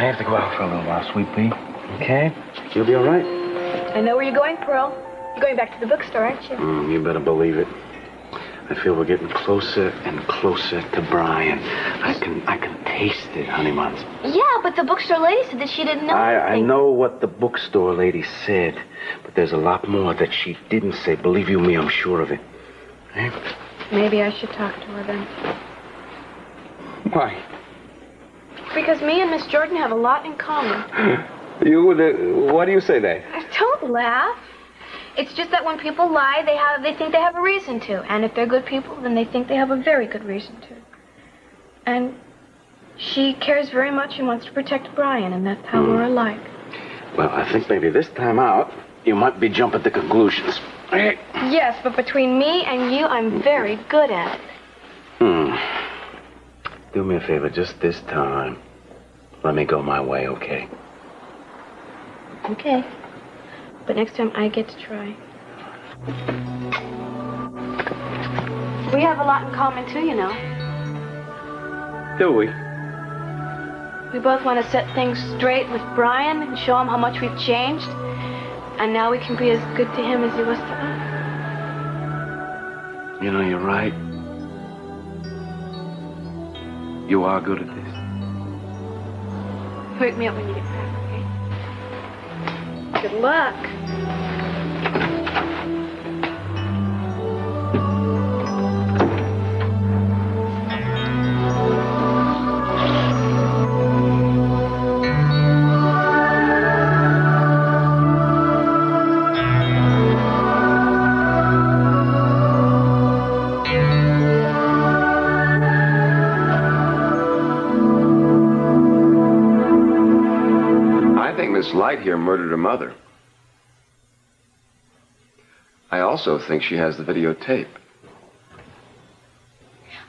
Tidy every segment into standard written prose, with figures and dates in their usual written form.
I have to go out for a little while, sweet pea. Okay? You'll be all right. I know where you're going, Pearl. You're going back to the bookstore, aren't you? You better believe it. I feel we're getting closer and closer to Brian. I can taste it, honey buns. Yeah, but the bookstore lady said that she didn't know I know what the bookstore lady said, but there's a lot more that she didn't say. Believe you me, I'm sure of it. Eh? Maybe I should talk to her then. Why? Because me and Miss Jordan have a lot in common. Why do you say that? Don't laugh. It's just that when people lie, they think they have a reason to. And if they're good people, then they think they have a very good reason to. And she cares very much and wants to protect Brian, and that's how we're alike. Well, I think maybe this time out, you might be jumping to conclusions. Yes, but between me and you, I'm very good at it. Do me a favor just this time. Let me go my way, okay? Okay. But next time I get to try. We have a lot in common, too, you know. Do we? We both want to set things straight with Brian and show him how much we've changed. And now we can be as good to him as he was to us. You know, you're right. You are good at this. Wake me up when you get back, okay? Good luck. Miss Light here murdered her mother. I also think she has the videotape.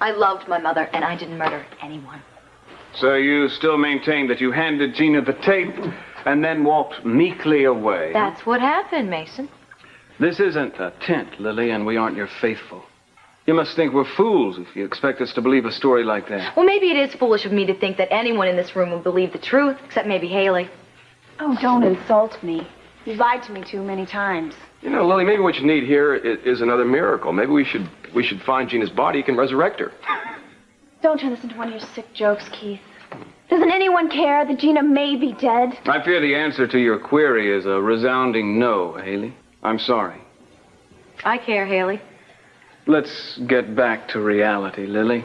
I loved my mother, and I didn't murder anyone. So you still maintain that you handed Gina the tape and then walked meekly away? That's what happened, Mason. This isn't a tent, Lily, and we aren't your faithful. You must think we're fools if you expect us to believe a story like that. Well, maybe it is foolish of me to think that anyone in this room will believe the truth, except maybe Haley. Oh, don't insult me. You've lied to me too many times. You know, Lily, maybe what you need here is another miracle. Maybe we should find Gina's body and resurrect her. Don't turn this into one of your sick jokes, Keith. Doesn't anyone care that Gina may be dead? I fear the answer to your query is a resounding no, Haley. I'm sorry. I care, Haley. Let's get back to reality, Lily.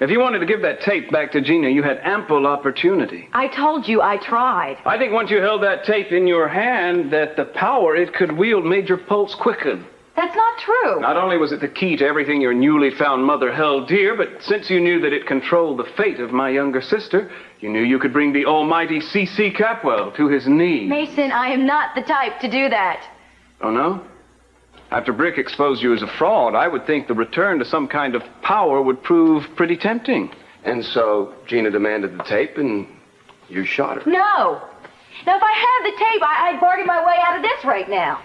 If you wanted to give that tape back to Gina, you had ample opportunity. I told you I tried. I think once you held that tape in your hand, that the power it could wield made your pulse quicken. That's not true. Not only was it the key to everything your newly found mother held dear, but since you knew that it controlled the fate of my younger sister, you knew you could bring the almighty C.C. Capwell to his knees. Mason, I am not the type to do that. Oh, no? After Brick exposed you as a fraud, I would think the return to some kind of power would prove pretty tempting. And so Gina demanded the tape, and you shot her. No. Now, if I had the tape, I'd bargain my way out of this right now.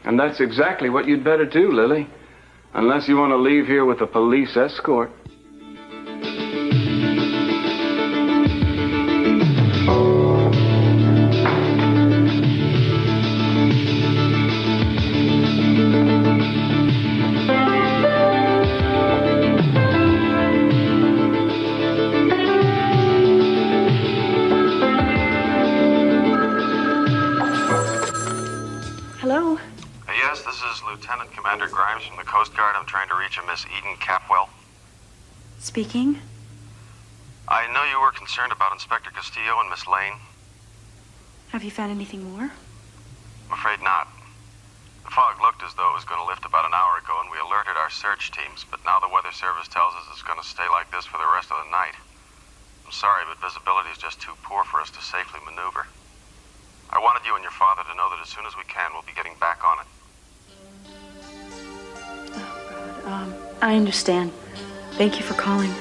And that's exactly what you'd better do, Lily. Unless you want to leave here with a police escort. Hello? Yes, this is Lieutenant Commander Grimes from the Coast Guard. I'm trying to reach a Miss Eden Capwell. Speaking? I know you were concerned about Inspector Castillo and Miss Lane. Have you found anything more? I'm afraid not. The fog looked as though it was going to lift about an hour ago, and we alerted our search teams, but now the Weather Service tells us it's going to stay like this for the rest of the night. I'm sorry, but visibility is just too poor for us to safely maneuver. I wanted you and your father to know that as soon as we can, we'll be getting back on it. Oh, God. I understand. Thank you for calling.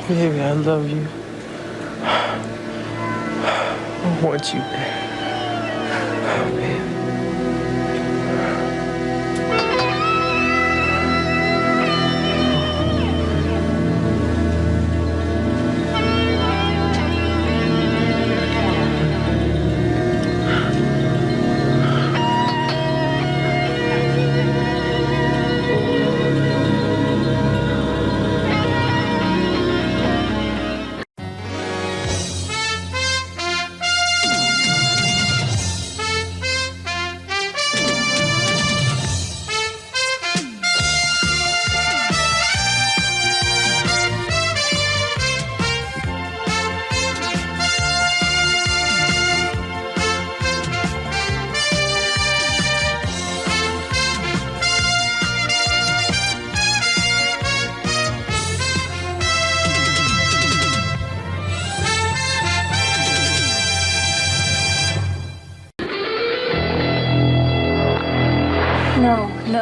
Baby, I love you. I want you back. Oh, baby.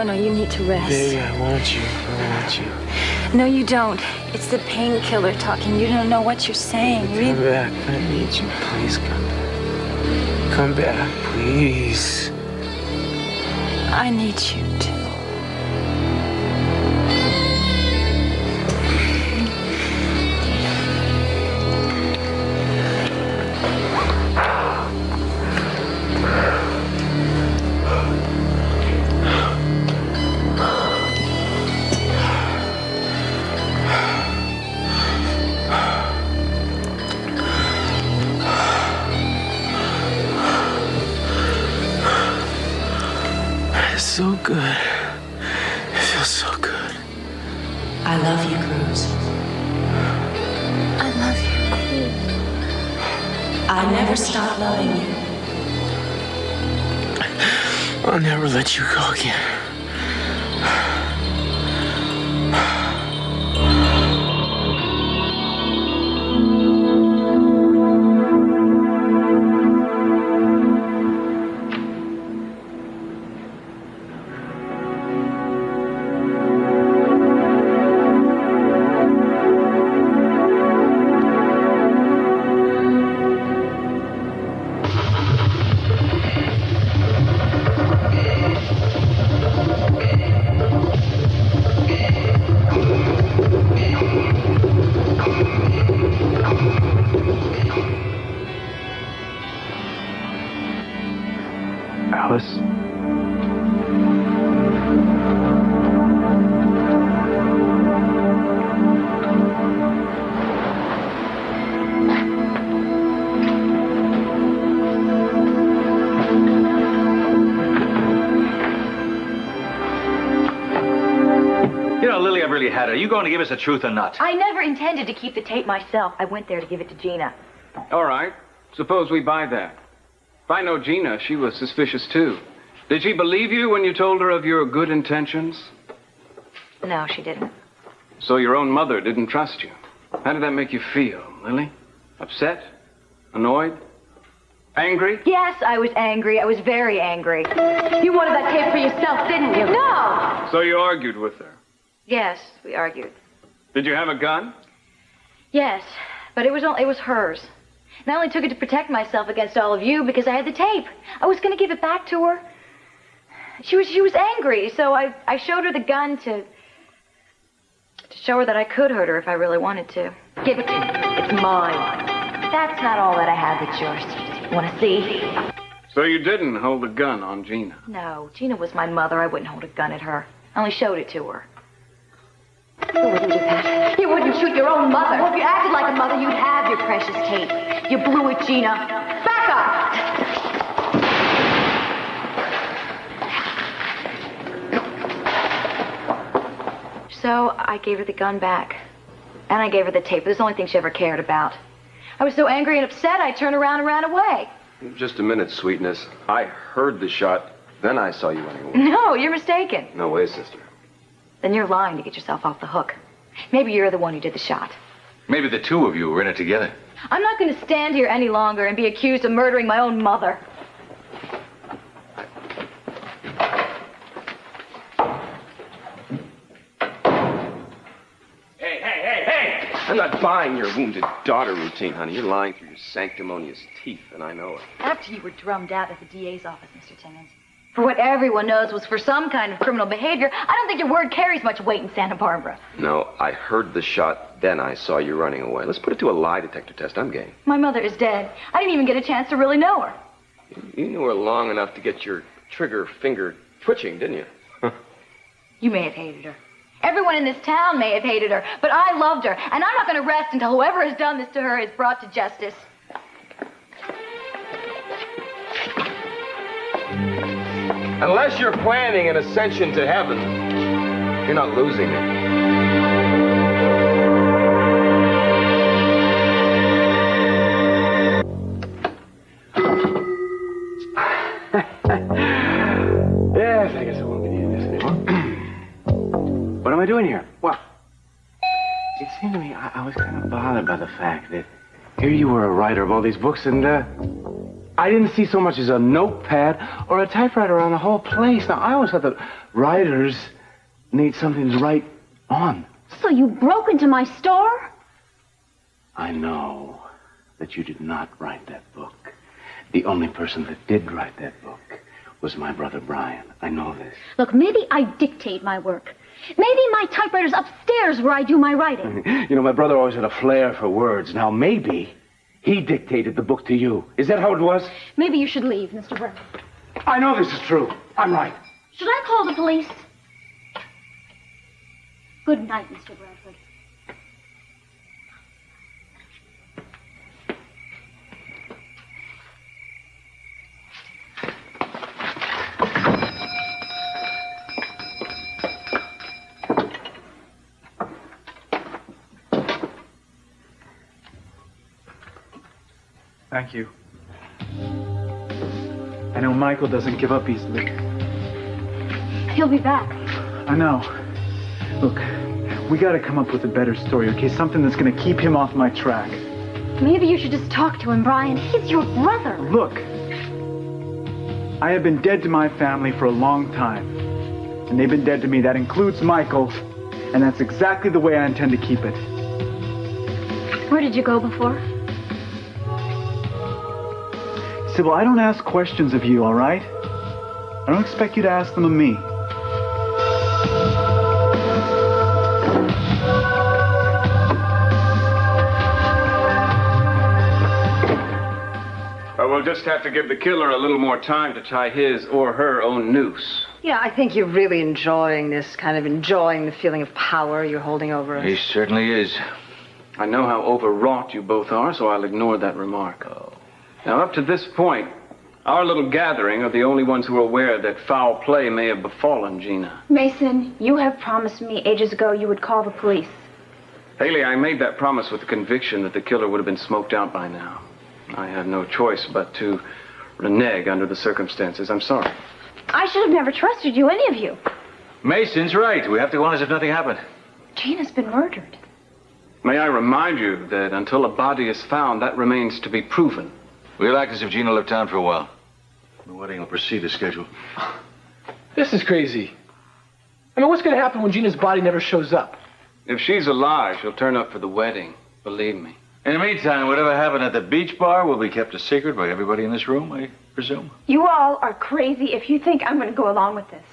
No, you need to rest. Baby, I want you. I want you. No, you don't. It's the painkiller talking. You don't know what you're saying. Come back. I need you. Please come back. Come back, please. I need you to. So good. It feels so good. I love you, Cruz. I love you, Cruz. I never stop loving you. I'll never let you go again. Alice? You know, Lily, I've really had it. Are you going to give us the truth or not? I never intended to keep the tape myself. I went there to give it to Gina. All right. Suppose we buy that. If I know Gina, she was suspicious too. Did she believe you when you told her of your good intentions? No, she didn't. So your own mother didn't trust you. How did that make you feel, Lily? Upset? Annoyed? Angry? Yes, I was angry. I was very angry. You wanted that tape for yourself, didn't you? No! So you argued with her? Yes, we argued. Did you have a gun? Yes, but it was hers. And I only took it to protect myself against all of you because I had the tape. I was going to give it back to her. She was angry, so I showed her the gun to show her that I could hurt her if I really wanted to. Give it to me. It's mine. That's not all that I have that's yours. Want to see? So you didn't hold a gun on Gina? No, Gina was my mother. I wouldn't hold a gun at her. I only showed it to her. You wouldn't do that. You wouldn't shoot your own mother. Well, if you acted like a mother, you'd have your precious tape. You blew it, Gina. Back up! So I gave her the gun back. And I gave her the tape. It was the only thing she ever cared about. I was so angry and upset, I turned around and ran away. Just a minute, sweetness. I heard the shot, then I saw you anyway. No, you're mistaken. No way, sister. Then you're lying to get yourself off the hook. Maybe you're the one who did the shot. Maybe the two of you were in it together. I'm not going to stand here any longer and be accused of murdering my own mother. Hey! I'm not buying your wounded daughter routine, honey. You're lying through your sanctimonious teeth, and I know it. After you were drummed out at the DA's office, Mr. Timmons, for what everyone knows was for some kind of criminal behavior, I don't think your word carries much weight in Santa Barbara. No, I heard the shot, then I saw you running away. Let's put it to a lie detector test. I'm game. My mother is dead. I didn't even get a chance to really know her. You knew her long enough to get your trigger finger twitching, didn't you? You may have hated her. Everyone in this town may have hated her, but I loved her, and I'm not going to rest until whoever has done this to her is brought to justice. Unless you're planning an ascension to heaven, you're not losing it. Yes, I guess I won't be needing this anymore. What am I doing here? Well, it seemed to me I was kind of bothered by the fact that here you were a writer of all these books, and I didn't see so much as a notepad or a typewriter around the whole place. Now, I always thought that writers need something to write on. So you broke into my store? I know that you did not write that book. The only person that did write that book was my brother Brian. I know this. Look, maybe I dictate my work. Maybe my typewriter's upstairs where I do my writing. You know, my brother always had a flair for words. Now, maybe he dictated the book to you. Is that how it was? Maybe you should leave, Mr. Bradford. I know this is true. I'm right. Should I call the police? Good night, Mr. Bradford. Thank you. I know Michael doesn't give up easily. He'll be back. I know. Look, we gotta come up with a better story, okay? Something that's gonna keep him off my track. Maybe you should just talk to him, Brian. He's your brother. Look, I have been dead to my family for a long time. And they've been dead to me. That includes Michael. And that's exactly the way I intend to keep it. Where did you go before? Sybil, I don't ask questions of you, all right? I don't expect you to ask them of me. We'll just have to give the killer a little more time to tie his or her own noose. Yeah, I think you're really enjoying this, kind of enjoying the feeling of power you're holding over us. He certainly is. I know how overwrought you both are, so I'll ignore that remark. Now, up to this point, our little gathering are the only ones who are aware that foul play may have befallen Gina. Mason, you have promised me ages ago you would call the police. Haley, I made that promise with the conviction that the killer would have been smoked out by now. I had no choice but to renege under the circumstances. I'm sorry. I should have never trusted you, any of you. Mason's right. We have to go on as if nothing happened. Gina's been murdered. May I remind you that until a body is found, that remains to be proven. We'll act as if Gina left town for a while. The wedding will proceed as scheduled. This is crazy. I mean, what's going to happen when Gina's body never shows up? If she's alive, she'll turn up for the wedding. Believe me. In the meantime, whatever happened at the beach bar will be kept a secret by everybody in this room, I presume. You all are crazy if you think I'm going to go along with this.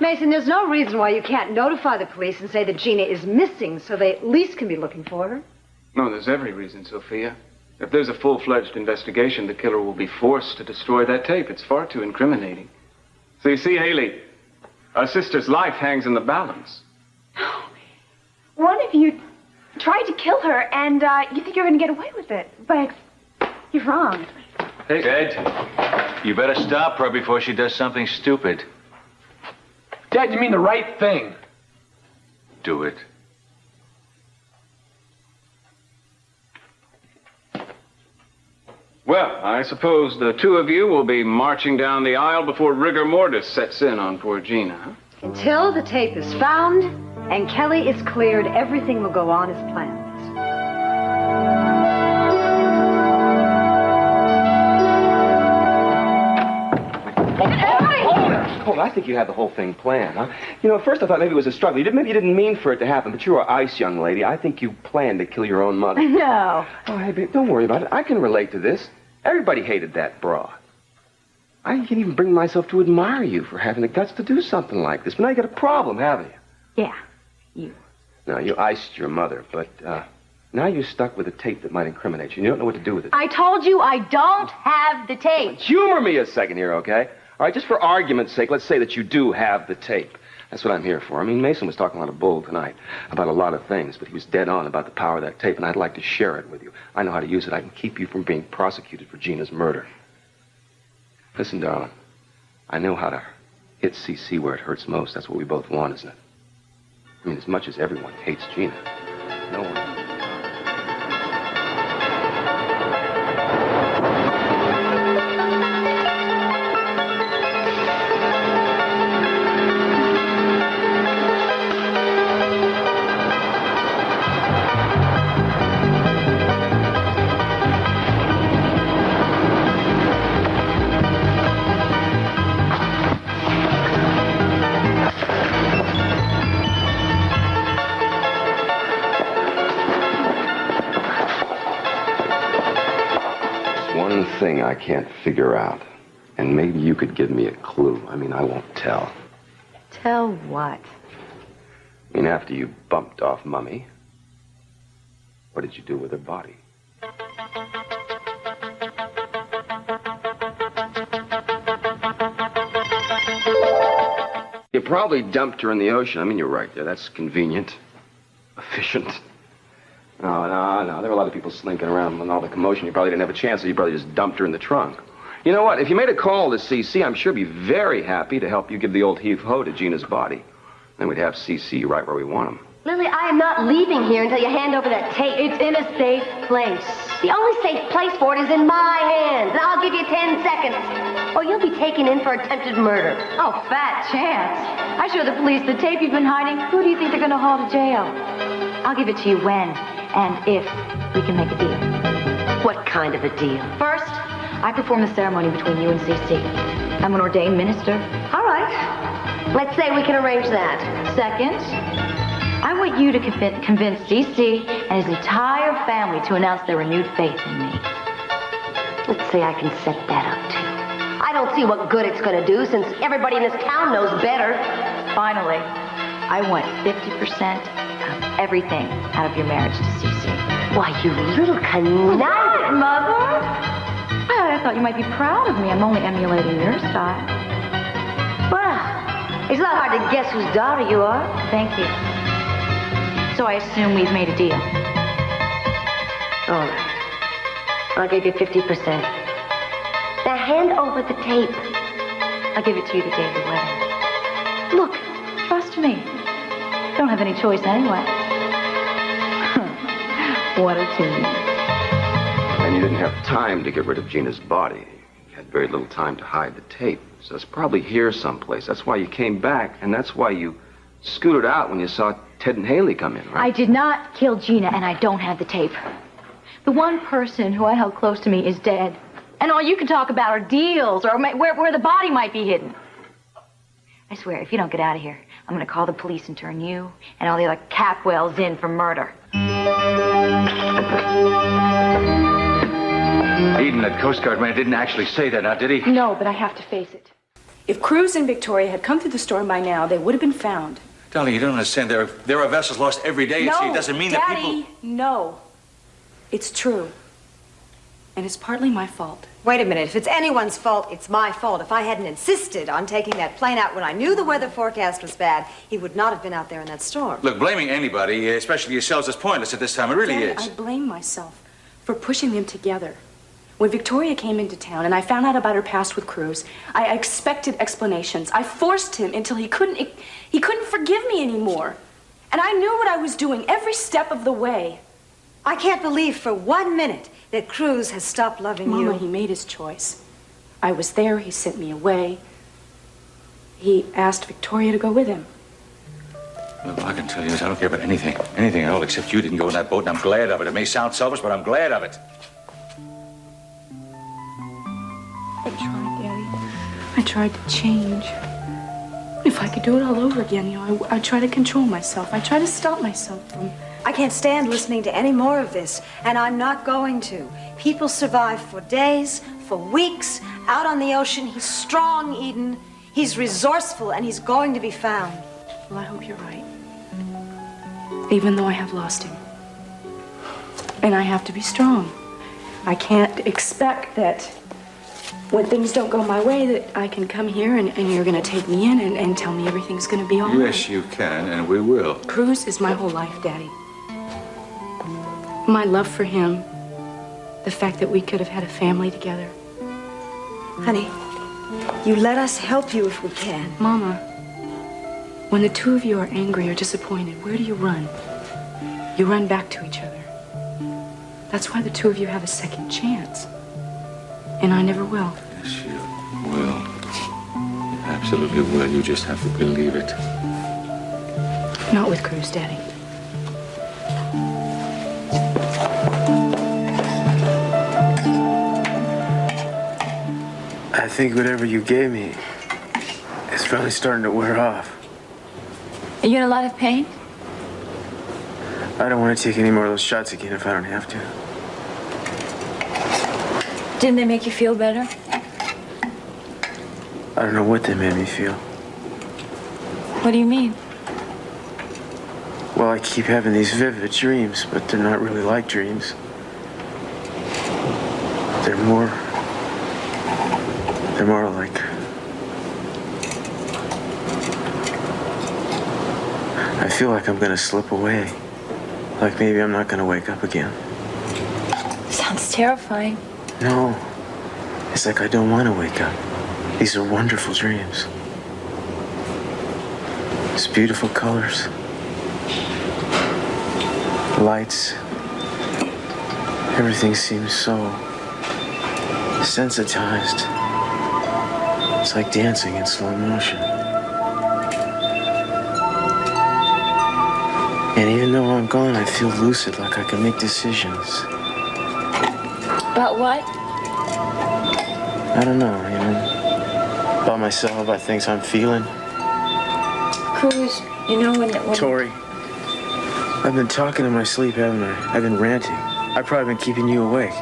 Mason, there's no reason why you can't notify the police and say that Gina is missing so they at least can be looking for her. No, there's every reason, Sophia. If there's a full-fledged investigation, the killer will be forced to destroy that tape. It's far too incriminating. So you see, Haley, our sister's life hangs in the balance. One of you tried to kill her, and you think you're going to get away with it. But you're wrong. Hey, Ted, you better stop her before she does something stupid. Dad, you mean the right thing. Do it. Well, I suppose the two of you will be marching down the aisle before rigor mortis sets in on poor Gina, huh? Until the tape is found and Kelly is cleared, everything will go on as planned. Well, I think you had the whole thing planned, huh? You know, at first I thought maybe it was a struggle. Maybe you didn't mean for it to happen, but you were ice, young lady. I think you planned to kill your own mother. No. Oh, hey, babe, don't worry about it. I can relate to this. Everybody hated that broad. I can't even bring myself to admire you for having the guts to do something like this. But now you got a problem, haven't you? Yeah, you. No, you iced your mother, but now you're stuck with a tape that might incriminate you. And you don't know what to do with it. I told you I don't have the tape. Humor me a second here, okay? All right, just for argument's sake, let's say that you do have the tape. That's what I'm here for. I mean, Mason was talking a lot of bull tonight about a lot of things, but he was dead on about the power of that tape, and I'd like to share it with you. I know how to use it. I can keep you from being prosecuted for Gina's murder. Listen, darling, I know how to hit CC where it hurts most. That's what we both want, isn't it? I mean, as much as everyone hates Gina, no one... thing I can't figure out. And maybe you could give me a clue. I mean, I won't tell. Tell what? I mean, after you bumped off Mummy, what did you do with her body? You probably dumped her in the ocean. I mean, you're right there. That's convenient. Efficient. No. There were a lot of people slinking around and all the commotion. You probably didn't have a chance, so you probably just dumped her in the trunk. You know what? If you made a call to CC, I'm sure he'd be very happy to help you give the old heave-ho to Gina's body. Then we'd have CC right where we want him. Lily, I am not leaving here until you hand over that tape. It's in a safe place. The only safe place for it is in my hands. And I'll give you 10 seconds, or you'll be taken in for attempted murder. Oh, fat chance. I show the police the tape you've been hiding. Who do you think they're going to haul to jail? I'll give it to you when and if we can make a deal. What kind of a deal? First, I perform the ceremony between you and CC. I'm an ordained minister. All right. Let's say we can arrange that. Second, I want you to convince CC and his entire family to announce their renewed faith in me. Let's say I can set that up, too. I don't see what good it's going to do, since everybody in this town knows better. Finally, I want 50% of everything out of your marriage to CC. Why, you little conniving... Mother? I thought you might be proud of me. I'm only emulating your style. Well, it's not hard to guess whose daughter you are. Thank you. So I assume we've made a deal. All right. I'll give you 50%. Now hand over the tape. I'll give it to you the day of the wedding. Look, trust me. Don't have any choice anyway. What a team. And you didn't have time to get rid of Gina's body. You had very little time to hide the tape. So it's probably here someplace. That's why you came back, and that's why you scooted out when you saw Ted and Haley come in, right? I did not kill Gina, and I don't have the tape. The one person who I held close to me is dead. And all you can talk about are deals or where the body might be hidden. I swear, if you don't get out of here, I'm going to call the police and turn you and all the other Capwells in for murder. Eden, that Coast Guard man didn't actually say that, now did he? No, but I have to face it. If Cruz and Victoria had come through the storm by now, they would have been found. Darling, you don't understand. There are vessels lost every day. No, it doesn't mean Daddy, that people... No. It's true. And it's partly my fault. Wait a minute. If it's anyone's fault, it's my fault. If I hadn't insisted on taking that plane out when I knew the weather forecast was bad, he would not have been out there in that storm. Look, blaming anybody, especially yourselves, is pointless at this time. It really Daddy, is. I blame myself for pushing them together. When Victoria came into town and I found out about her past with Cruz, I expected explanations. I forced him until he couldn't forgive me anymore. And I knew what I was doing every step of the way. I can't believe for 1 minute that Cruz has stopped loving you. Mama, he made his choice. I was there, he sent me away. He asked Victoria to go with him. Look, all I can tell you is I don't care about anything at all, except you didn't go in that boat, and I'm glad of it. It may sound selfish, but I'm glad of it. I tried, Daddy. I tried to change. If I could do it all over again, I try to control myself. I try to stop myself from... I can't stand listening to any more of this, and I'm not going to. People survive for days, for weeks, out on the ocean. He's strong, Eden. He's resourceful, and he's going to be found. Well, I hope you're right. Even though I have lost him. And I have to be strong. I can't expect that when things don't go my way that I can come here and you're going to take me in and tell me everything's going to be all right. Yes, you can, and we will. Cruz is my whole life, Daddy. My love for him, the fact that we could have had a family together. Honey, you let us help you if we can. Mama, when the two of you are angry or disappointed, where do you run? You run back to each other. That's why the two of you have a second chance. And I never will. Yes, you will. You absolutely will. You just have to believe it. Not with Cruz, Daddy. I think whatever you gave me is finally starting to wear off. Are you in a lot of pain? I don't want to take any more of those shots again if I don't have to. Didn't they make you feel better? I don't know what they made me feel. What do you mean? Well, I keep having these vivid dreams, but they're not really like dreams. They're more like... I feel like I'm gonna slip away. Like maybe I'm not gonna wake up again. Sounds terrifying. No. It's like I don't want to wake up. These are wonderful dreams. It's beautiful colors. Lights. Everything seems so sensitized. It's like dancing in slow motion. And even though I'm gone, I feel lucid, like I can make decisions. About what? I don't know, you know, about myself, about things I'm feeling. Cruz, you know when... Tori, I've been talking in my sleep, haven't I? I've been ranting. I've probably been keeping you awake.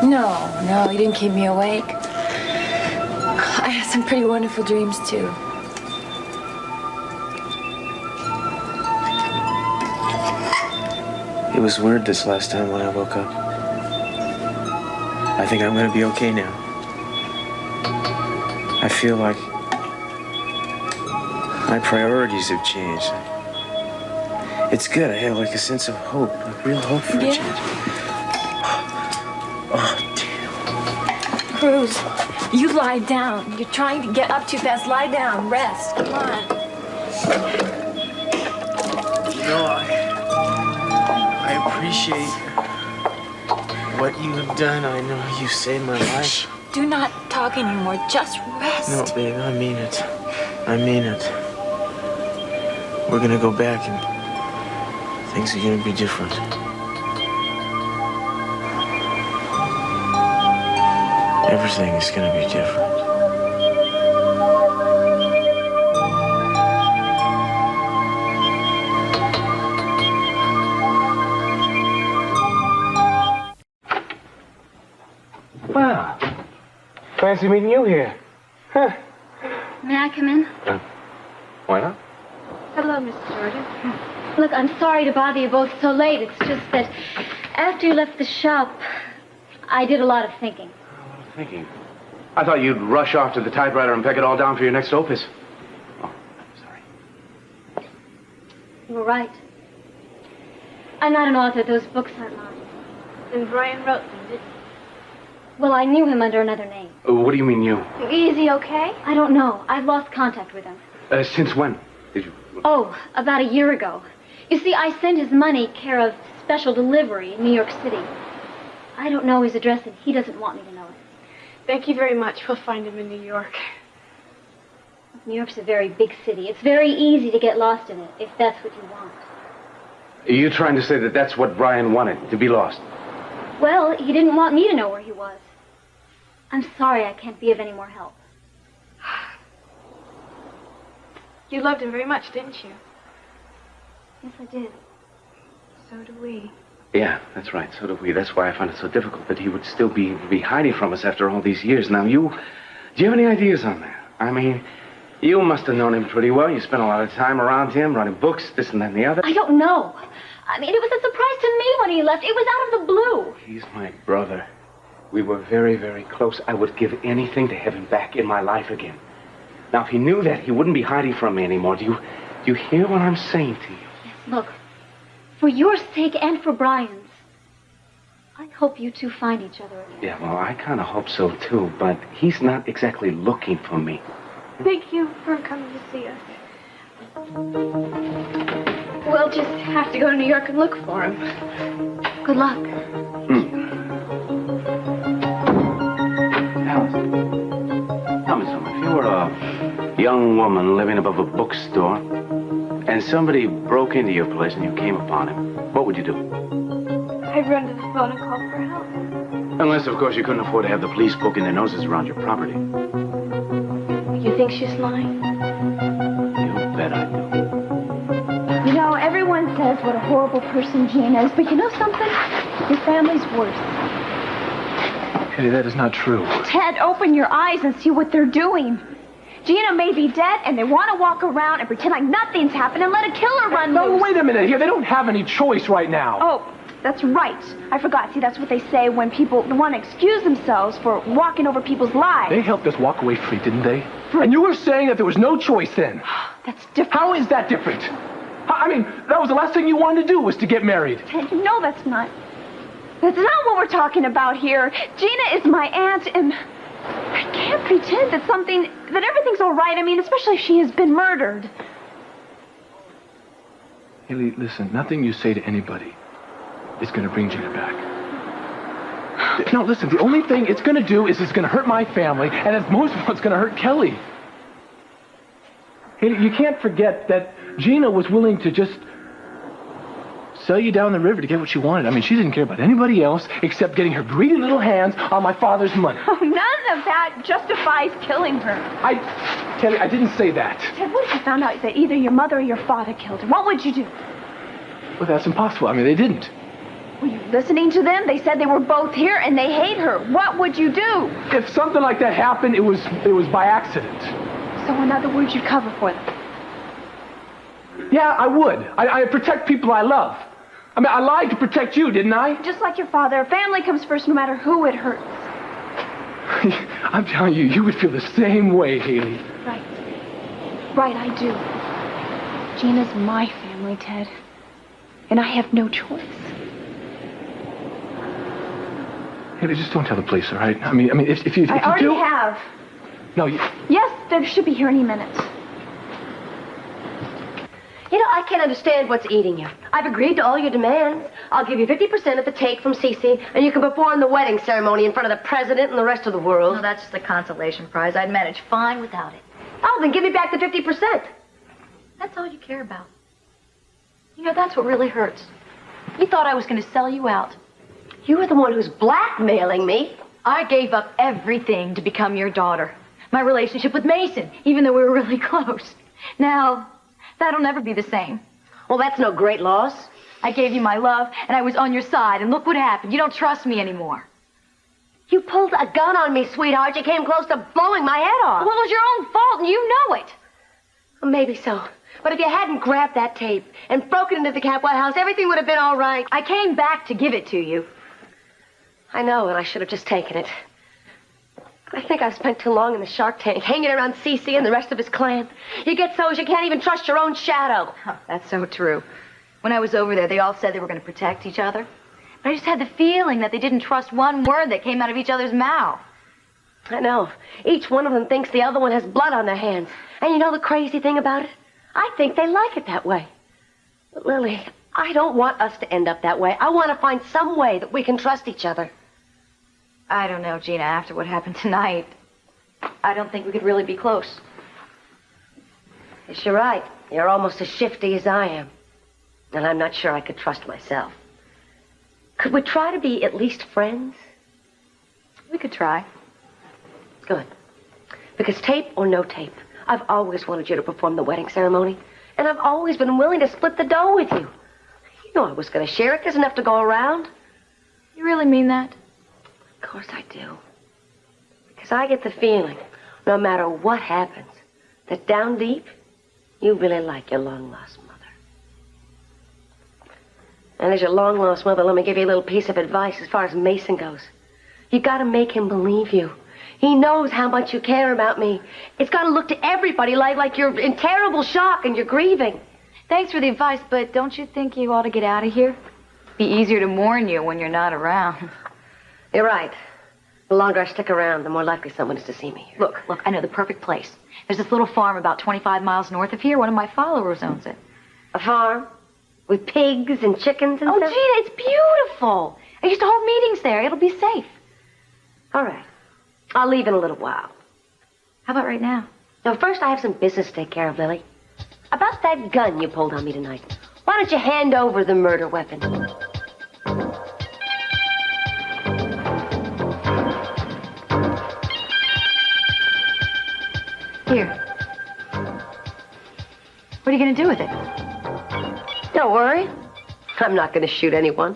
No, you didn't keep me awake. I had some pretty wonderful dreams, too. It was weird this last time when I woke up. I think I'm gonna be okay now. I feel like my priorities have changed. It's good. I have like a sense of hope, like real hope for a change. Oh, damn. Cruz, you lie down. You're trying to get up too fast. Lie down. Rest. Come on. You know, I appreciate what you have done. I know you saved my life. Do not talk anymore. Just rest. No, babe, I mean it. I mean it. We're gonna go back and things are gonna be different. Everything is gonna be different. Well, fancy meeting you here. Huh. May I come in? Why not? Hello, Mrs. Jordan. Look, I'm sorry to bother you both so late. It's just that after you left the shop, I did a lot of thinking. Thinking. I thought you'd rush off to the typewriter and peck it all down for your next opus. Oh, sorry. You were right. I'm not an author. Those books aren't mine. Then Brian wrote them, didn't he? Well, I knew him under another name. What do you mean you? Is he okay? I don't know. I've lost contact with him. Since when did you... Oh, about a year ago. You see, I sent his money care of special delivery in New York City. I don't know his address, and he doesn't want me to know it. Thank you very much. We'll find him in New York. New York's a very big city. It's very easy to get lost in it, if that's what you want. Are you trying to say that that's what Brian wanted, to be lost? Well, he didn't want me to know where he was. I'm sorry I can't be of any more help. You loved him very much, didn't you? Yes, I did. So do we. Yeah, that's right. So do we. That's why I find it so difficult that he would still be hiding from us after all these years. Now, do you have any ideas on that? I mean, you must have known him pretty well. You spent a lot of time around him, running books, this and that and the other. I don't know. I mean, it was a surprise to me when he left. It was out of the blue. He's my brother. We were very, very close. I would give anything to have him back in my life again. Now, if he knew that, he wouldn't be hiding from me anymore. Do you hear what I'm saying to you? Yes, look. For your sake and for Brian's, I hope you two find each other again. Yeah, well, I kind of hope so, too. But he's not exactly looking for me. Thank you for coming to see us. We'll just have to go to New York and look for him. Good luck. Tell me something. If you were a young woman living above a bookstore and somebody broke into your place and you came upon him, what would you do? I'd run to the phone and call for help. Unless, of course, you couldn't afford to have the police poking their noses around your property. You think she's lying? You bet I do. You know, everyone says what a horrible person Gina is, but you know something? Your family's worse. Eddie, that is not true. Ted, open your eyes and see what they're doing. Gina may be dead, and they want to walk around and pretend like nothing's happened and let a killer run No, loose. wait a minute here. They don't have any choice right now. Oh, that's right. I forgot. See, that's what they say when people want to excuse themselves for walking over people's lives. They helped us walk away free, didn't they? And you were saying that there was no choice then. That's different. How is that different? I mean, that was the last thing you wanted to do was to get married. Ted, you know that's not what we're talking about here. Gina is my aunt, and I can't pretend that everything's all right. I mean, especially if she has been murdered. Haley, listen, nothing you say to anybody is going to bring Gina back. No, listen, the only thing it's going to do is it's going to hurt my family, and as most of all, it's going to hurt Kelly. Haley, you can't forget that Gina was willing to just sell you down the river to get what she wanted. I mean, she didn't care about anybody else except getting her greedy little hands on my father's money. Oh, none of that justifies killing her. Kelly, I didn't say that. Ted, what if you found out that either your mother or your father killed her? What would you do? Well, that's impossible. I mean, they didn't. Were you listening to them? They said they were both here and they hate her. What would you do? If something like that happened, it was by accident. So in other words, you'd cover for them. Yeah, I would. I protect people I love. I mean, I lied to protect you, didn't I? Just like your father, family comes first no matter who it hurts. I'm telling you, you would feel the same way, Haley. Right. Right, I do. Gina's my family, Ted. And I have no choice. Haley, just don't tell the police, all right? I mean, if you I already do... have. No, Yes, they should be here any minute. You know, I can't understand what's eating you. I've agreed to all your demands. I'll give you 50% of the take from Cece, and you can perform the wedding ceremony in front of the president and the rest of the world. No, that's just a consolation prize. I'd manage fine without it. Oh, then give me back the 50%. That's all you care about. You know, that's what really hurts. You thought I was going to sell you out. You were the one who's blackmailing me. I gave up everything to become your daughter. My relationship with Mason, even though we were really close. Now, that'll never be the same. Well, that's no great loss. I gave you my love, and I was on your side, and look what happened. You don't trust me anymore. You pulled a gun on me, sweetheart. You came close to blowing my head off. Well, it was your own fault, and you know it. Well, maybe so. But if you hadn't grabbed that tape and broken into the Capwell house, everything would have been all right. I came back to give it to you. I know, and I should have just taken it. I think I've spent too long in the shark tank, hanging around Cece and the rest of his clan. You get so you can't even trust your own shadow. Oh, that's so true. When I was over there, they all said they were going to protect each other. But I just had the feeling that they didn't trust one word that came out of each other's mouth. I know. Each one of them thinks the other one has blood on their hands. And you know the crazy thing about it? I think they like it that way. But, Lily, I don't want us to end up that way. I want to find some way that we can trust each other. I don't know, Gina, after what happened tonight, I don't think we could really be close. Yes, you're right. You're almost as shifty as I am. And I'm not sure I could trust myself. Could we try to be at least friends? We could try. Good. Because tape or no tape, I've always wanted you to perform the wedding ceremony, and I've always been willing to split the dough with you. You know I was going to share it. There's enough to go around. You really mean that? Of course I do. Because I get the feeling, no matter what happens, that down deep, you really like your long-lost mother. And as your long-lost mother, let me give you a little piece of advice as far as Mason goes. You got to make him believe you. He knows how much you care about me. It's got to look to everybody like you're in terrible shock and you're grieving. Thanks for the advice, but don't you think you ought to get out of here? Be easier to mourn you when you're not around. You're right. The longer I stick around, the more likely someone is to see me here. Look, I know the perfect place. There's this little farm about 25 miles north of here. One of my followers owns it. A farm? With pigs and chickens and stuff? stuff? Oh, Gina, it's beautiful. I used to hold meetings there. It'll be safe. All right. I'll leave in a little while. How about right now? No, first I have some business to take care of, Lily. About that gun you pulled on me tonight. Why don't you hand over the murder weapon? Here. What are you going to do with it? Don't worry. I'm not going to shoot anyone.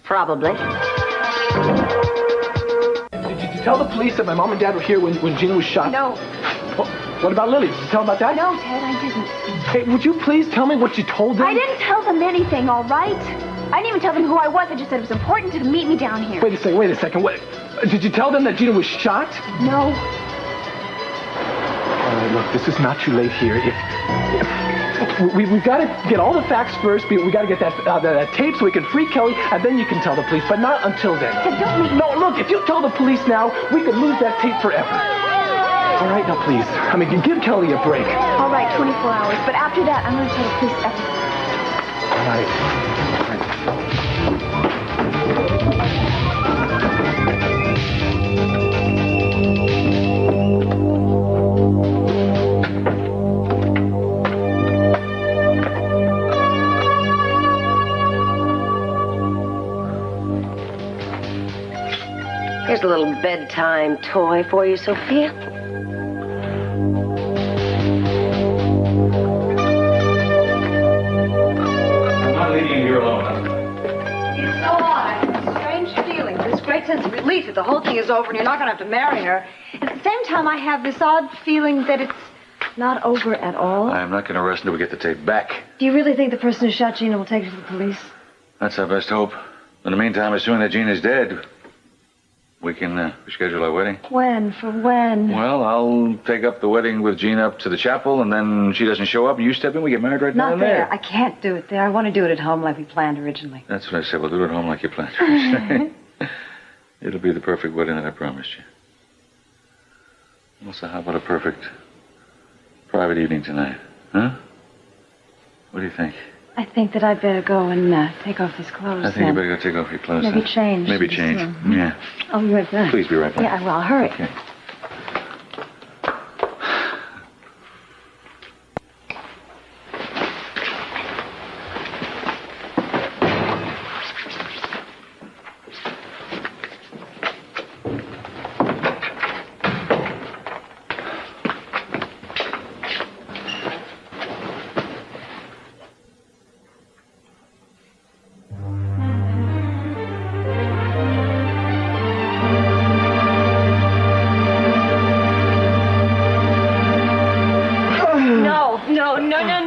Probably. Did you tell the police that my mom and dad were here when Gina was shot? No. Well, what about Lily? Did you tell them about that? No, Ted, I didn't. Hey, would you please tell me what you told them? I didn't tell them anything, all right? I didn't even tell them who I was. I just said it was important to meet me down here. Wait a second. What? Did you tell them that Gina was shot? No. All right, look, this is not too late here. We've got to get all the facts first. We got to get that tape so we can free Kelly, and then you can tell the police, but not until then. Don't make... No, look, if you tell the police now, we could lose that tape forever. All right, now please. I mean, give Kelly a break. All right, 24 hours, but after that, I'm going to tell the police everything. All right. Here's a little bedtime toy for you, Sophia. I'm not leaving you here alone. It's so odd. I have a strange feeling, this great sense of relief that the whole thing is over and you're not going to have to marry her. At the same time, I have this odd feeling that it's not over at all. I'm not going to rest until we get the tape back. Do you really think the person who shot Gina will take it to the police? That's our best hope. In the meantime, assuming that Gina's dead, we can reschedule our wedding. When? For when? Well, I'll take up the wedding with Gina up to the chapel, and then she doesn't show up, and you step in, we get married right now Not and there. there. I can't do it there. I want to do it at home like we planned originally. That's what I said. We'll do it at home like you planned. It'll be the perfect wedding that I promised you. Well, so how about a perfect private evening tonight? Huh? What do you think? I think that I'd better go and take off these clothes. I think you better go take off your clothes. Maybe then. change. Maybe change. Yeah. I'll be right back. Please be right back. Yeah, I will. Hurry. Okay.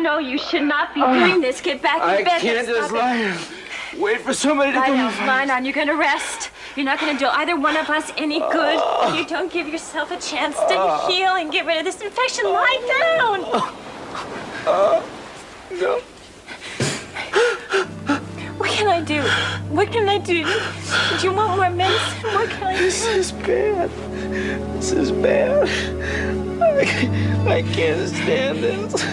No, you should not be doing this. Get back to bed. I can't just lie here. Wait for somebody to come. Lie down. You're going to rest. You're not going to do either one of us any good. You don't give yourself a chance to heal and get rid of this infection. Lie down. No. What can I do? What can I do? Do you want more medicine? What can I do? This is bad. This is bad. I can't stand this.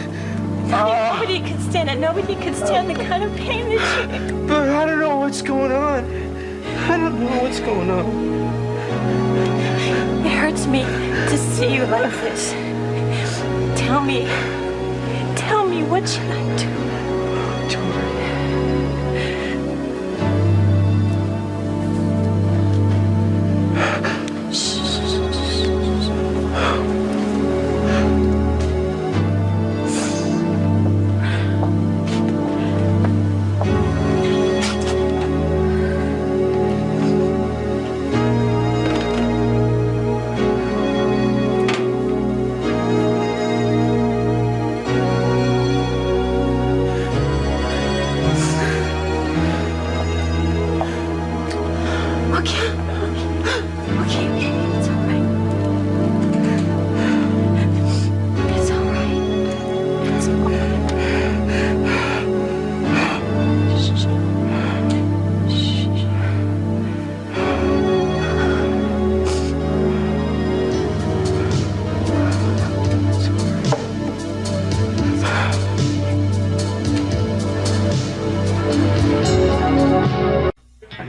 Nobody can stand it. Nobody can stand the kind of pain that you... But I don't know what's going on. I don't know what's going on. It hurts me to see you like this. Tell me, what should I do?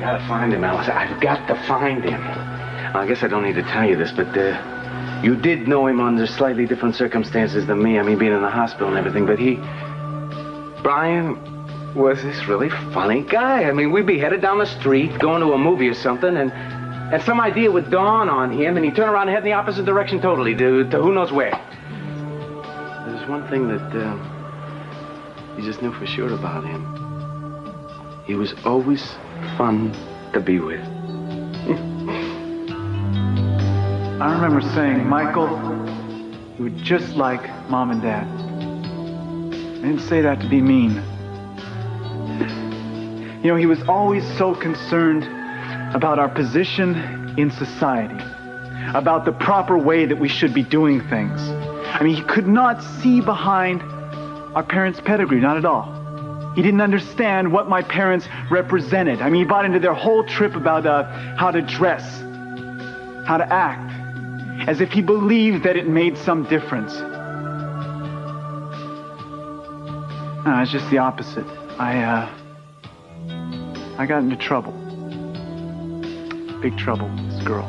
gotta find him, Alice. I've got to find him. I guess I don't need to tell you this, but you did know him under slightly different circumstances than me. I mean, being in the hospital and everything, but Brian was this really funny guy. I mean, we'd be headed down the street, going to a movie or something, and some idea would dawn on him, and he'd turn around and head in the opposite direction totally, to who knows where. There's one thing that you just knew for sure about him. He was always fun to be with. I remember saying, Michael, you were just like Mom and Dad. I didn't say that to be mean. You know, he was always so concerned about our position in society, about the proper way that we should be doing things. I mean, he could not see behind our parents' pedigree, not at all. He didn't understand what my parents represented. I mean, he bought into their whole trip about how to dress, how to act, as if he believed that it made some difference. No, it's just the opposite. I got into trouble. Big trouble with this girl.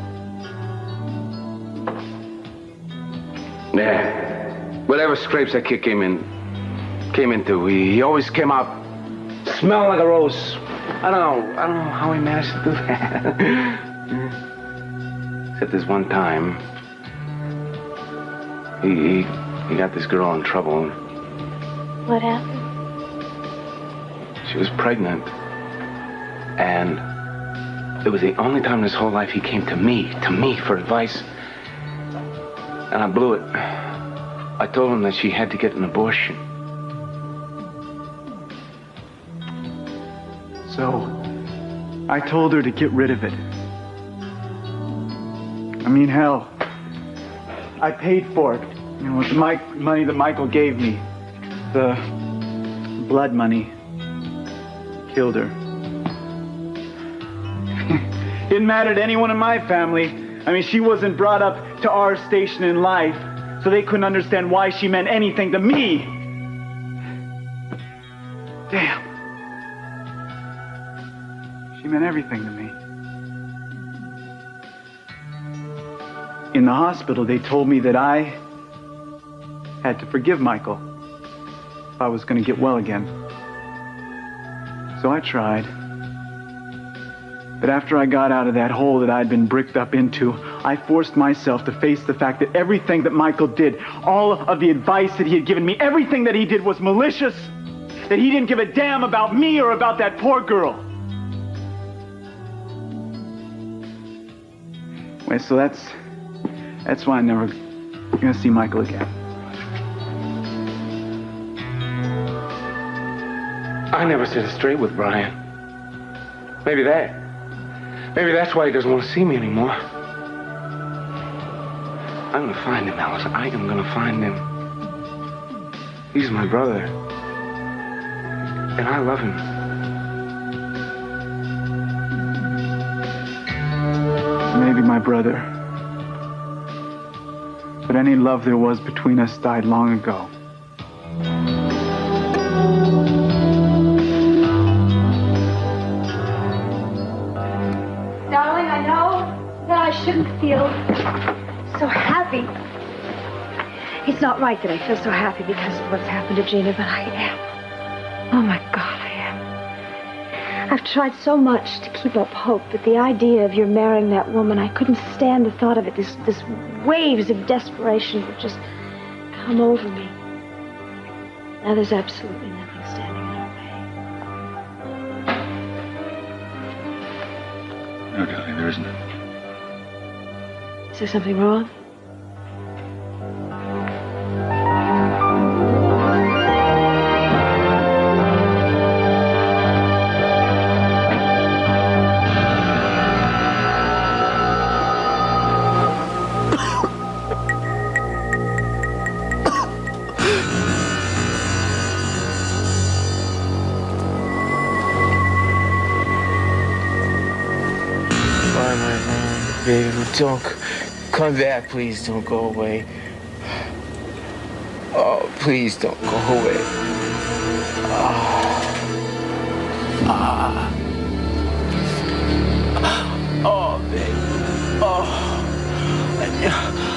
Yeah. Whatever scrapes that kid came into, he always came out smelling like a rose. I don't know how he managed to do that. Except this one time, he got this girl in trouble. What happened? She was pregnant. And it was the only time in his whole life he came to me for advice. And I blew it. I told him that she had to get an abortion. So, I told her to get rid of it. I mean, hell, I paid for it. You know, with the money that Michael gave me. The blood money. Killed her. Didn't matter to anyone in my family. I mean, she wasn't brought up to our station in life, so they couldn't understand why she meant anything to me. Damn. She meant everything to me. In the hospital, they told me that I had to forgive Michael if I was going to get well again. So I tried. But after I got out of that hole that I'd been bricked up into, I forced myself to face the fact that everything that Michael did, all of the advice that he had given me, everything that he did was malicious, that he didn't give a damn about me or about that poor girl. Wait, so that's why I'm never gonna see Michael again. I never sit straight with Brian. Maybe that's why he doesn't want to see me anymore. I'm gonna find him, Alice. I am gonna find him. He's my brother. And I love him. Maybe my brother. But any love there was between us died long ago. Darling, I know that I shouldn't feel so happy. It's not right that I feel so happy because of what's happened to Gina, but I am. Oh, my God, I am. I've tried so much to keep up hope, but the idea of your marrying that woman, I couldn't stand the thought of it. This waves of desperation would just come over me. Now there's absolutely nothing standing in our way. No, darling, there isn't. Is there something wrong? Baby, don't come back, please. Don't go away. Oh, please don't go away. Oh, baby. Oh.